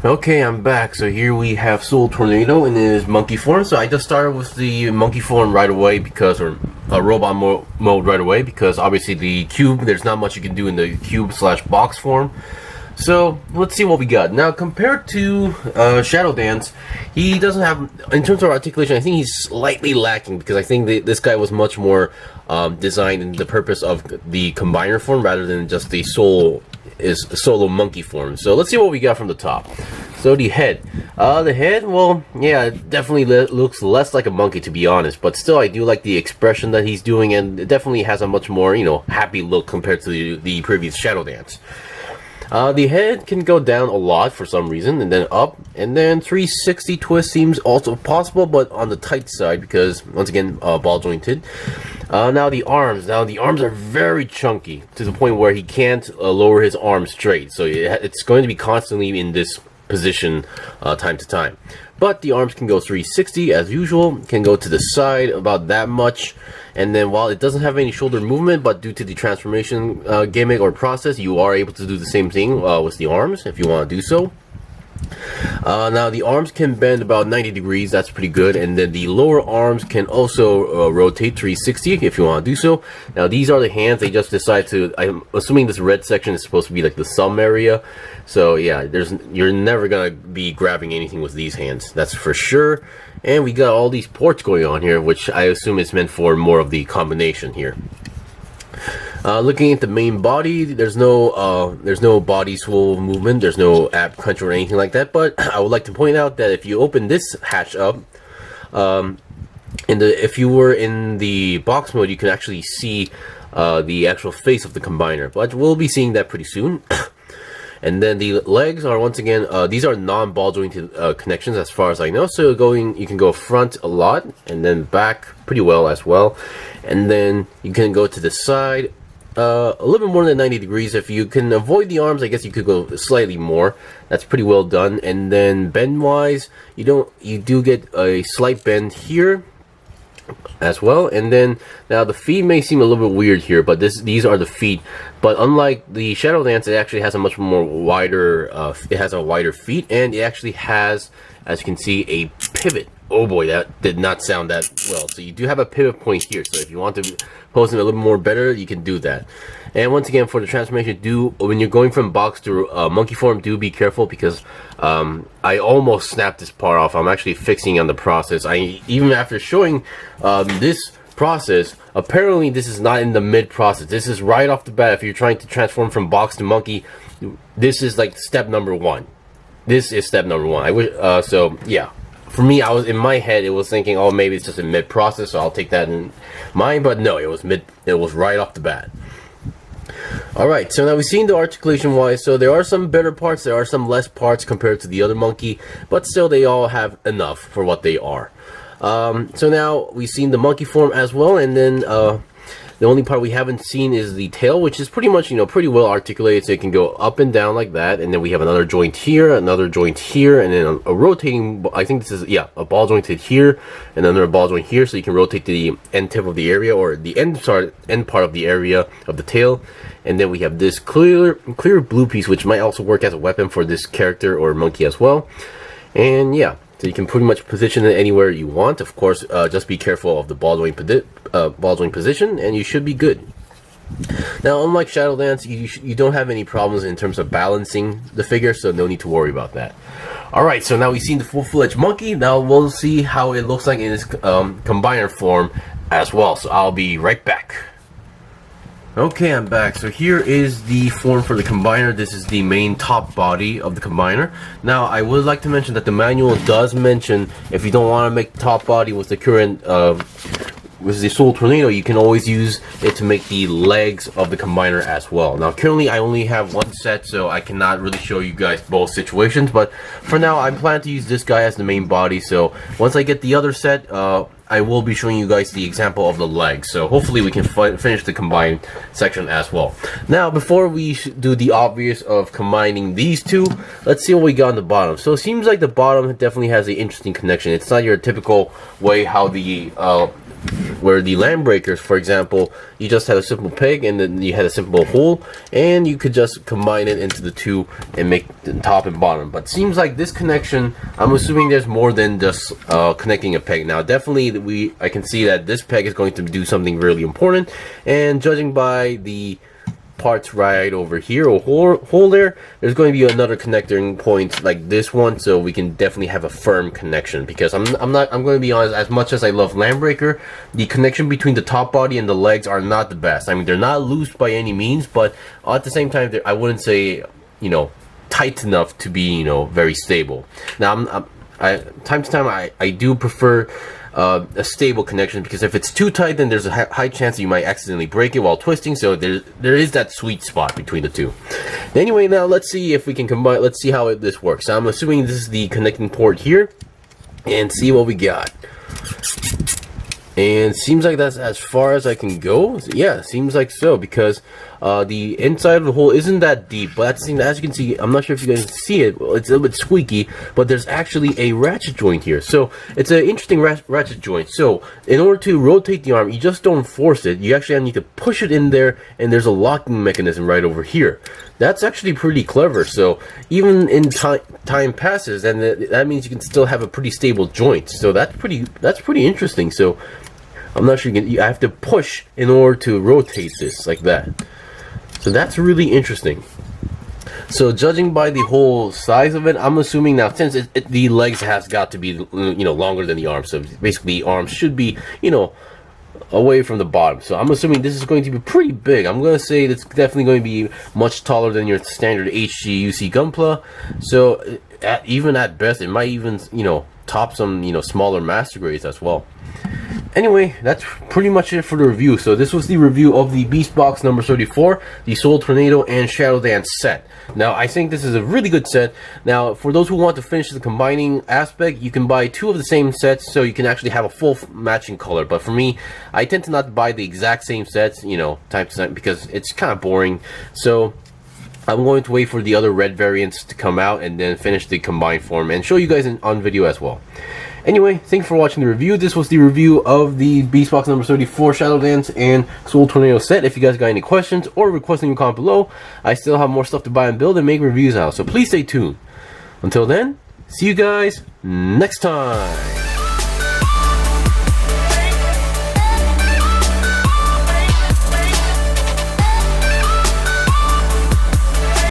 Okay, I'm back. So here we have Soul Tornado in his monkey form. So I just started with the monkey form right away because, or robot mode right away because obviously the cube, there's not much you can do in the cube / box form. So let's see what we got. Now compared to Shadow Dance, he doesn't have, in terms of articulation, I think he's slightly lacking because I think this guy was much more designed in the purpose of the combiner form rather than just the solo monkey form. So let's see what we got from the top. So the head, well, yeah, it definitely looks less like a monkey, to be honest, but still I do like the expression that he's doing, and it definitely has a much more, happy look compared to the previous Shadow Dance. The head can go down a lot for some reason, and then up, and then 360 twist seems also possible, but on the tight side because, once again, ball jointed. Now the arms are very chunky to the point where he can't lower his arms straight, so it's going to be constantly in this position time to time. But the arms can go 360 as usual, can go to the side about that much, and then while it doesn't have any shoulder movement, but due to the transformation gimmick or process, you are able to do the same thing with the arms if you want to do so. Now the arms can bend about 90 degrees, that's pretty good, and then the lower arms can also rotate 360 if you want to do so. Now these are the hands. They just decide to, I'm assuming this red section is supposed to be like the thumb area, so yeah, you're never gonna be grabbing anything with these hands, that's for sure. And we got all these ports going on here, which I assume is meant for more of the combination here. Looking at the main body, there's no body swivel movement, there's no ab crunch or anything like that, but I would like to point out that if you open this hatch up, if you were in the box mode, you can actually see the actual face of the combiner, but we'll be seeing that pretty soon. And then the legs are, once again, these are non-ball jointed connections as far as I know, so you can go front a lot and then back pretty well as well, and then you can go to the side a little bit more than 90 degrees. If you can avoid the arms, I guess you could go slightly more. That's pretty well done. And then bend wise, you do get a slight bend here as well. And then now the feet may seem a little bit weird here, but these are the feet, but unlike the Shadow Dance, it actually has a much more wider it has a wider feet, and it actually has, as you can see, a pivot. Oh boy, that did not sound that well. So you do have a pivot point here, so if you want to pose it a little more better, you can do that. And once again, for the transformation, when you're going from box to monkey form, do be careful because I almost snapped this part off. I'm actually fixing on the process. Even after showing this process, apparently this is not in the mid process. This is right off the bat. If you're trying to transform from box to monkey, this is like step number one. This is step number one. I wish so yeah. For me, I was in my head, it was thinking, oh, maybe it's just a mid process, so I'll take that in mind, but no, it was right off the bat. Alright, so now we've seen the articulation wise, so there are some better parts, there are some less parts compared to the other monkey, but still they all have enough for what they are. So now we've seen the monkey form as well, and then the only part we haven't seen is the tail, which is pretty much, pretty well articulated, so it can go up and down like that, and then we have another joint here, another joint here, and then a rotating, I think this is, yeah, a ball jointed here, and another ball joint here, so you can rotate the end tip of the area, or the end part of the area of the tail. And then we have this clear blue piece, which might also work as a weapon for this character or monkey as well. And yeah, so you can pretty much position it anywhere you want. Of course, just be careful of the ball joint position, and you should be good. Now, unlike Shadow Dance, you don't have any problems in terms of balancing the figure, so no need to worry about that. Alright, so now we've seen the full-fledged monkey. Now we'll see how it looks like in its combiner form as well. So I'll be right back. Okay, I'm back. So here is the form for the combiner. This is the main top body of the combiner. Now, I would like to mention that the manual does mention if you don't want to make the top body with the current with the Soul Tornado, you can always use it to make the legs of the combiner as well. Now, currently I only have one set, so I cannot really show you guys both situations, but for now I plan to use this guy as the main body. So once I get the other set, I will be showing you guys the example of the legs, so hopefully we can finish the combined section as well. Now, before we do the obvious of combining these two, let's see what we got on the bottom. So it seems like the bottom definitely has an interesting connection. It's not your typical way how the where the land breakers, for example, you just had a simple peg and then you had a simple hole, and you could just combine it into the two and make the top and bottom. But seems like this connection, I'm assuming there's more than just connecting a peg. Now definitely I can see that this peg is going to do something really important, and judging by the parts right over here, or hole there, there's going to be another connecting point like this one, so we can definitely have a firm connection. Because I'm going to be honest, as much as I love Landbreaker, the connection between the top body and the legs are not the best. I mean, they're not loose by any means, but at the same time, I wouldn't say, you know, tight enough to be, you know, very stable. Now time to time I do prefer a stable connection, because if it's too tight, then there's a high chance that you might accidentally break it while twisting. So there is that sweet spot between the two. Anyway, now let's see if we can combine. Let's see how this works. So I'm assuming this is the connecting port here, and see what we got. And seems like that's as far as I can go. Yeah, seems like so, because the inside of the hole isn't that deep, but as you can see, I'm not sure if you guys can see it, it's a little bit squeaky, but there's actually a ratchet joint here. So it's an interesting ratchet joint. So in order to rotate the arm, you just don't force it, you actually need to push it in there, and there's a locking mechanism right over here. That's actually pretty clever. So even in time passes, and that means you can still have a pretty stable joint. So that's pretty interesting. So I'm not sure you have to push in order to rotate this like that. So that's really interesting. So judging by the whole size of it, I'm assuming now, since the legs has got to be, you know, longer than the arms, so basically the arms should be, you know, away from the bottom. So I'm assuming this is going to be pretty big. I'm going to say it's definitely going to be much taller than your standard HGUC Gunpla. So even at best, it might even, you know, top some, you know, smaller master grades as well. Anyway, that's pretty much it for the review. So this was the review of the Beastbox number 34, the Soul Tornado and Shadow Dance set. Now, I think this is a really good set. Now, for those who want to finish the combining aspect, you can buy two of the same sets, so you can actually have a full matching color. But for me, I tend to not buy the exact same sets, you know, time to time, because it's kind of boring. So I'm going to wait for the other red variants to come out and then finish the combined form and show you guys on video as well. Anyway, thanks for watching the review. This was the review of the Beastbox number 34 Shadow Dance and Soul Tornado set. If you guys got any questions or requests in the comment below, I still have more stuff to buy and build and make reviews out, so please stay tuned. Until then, see you guys next time.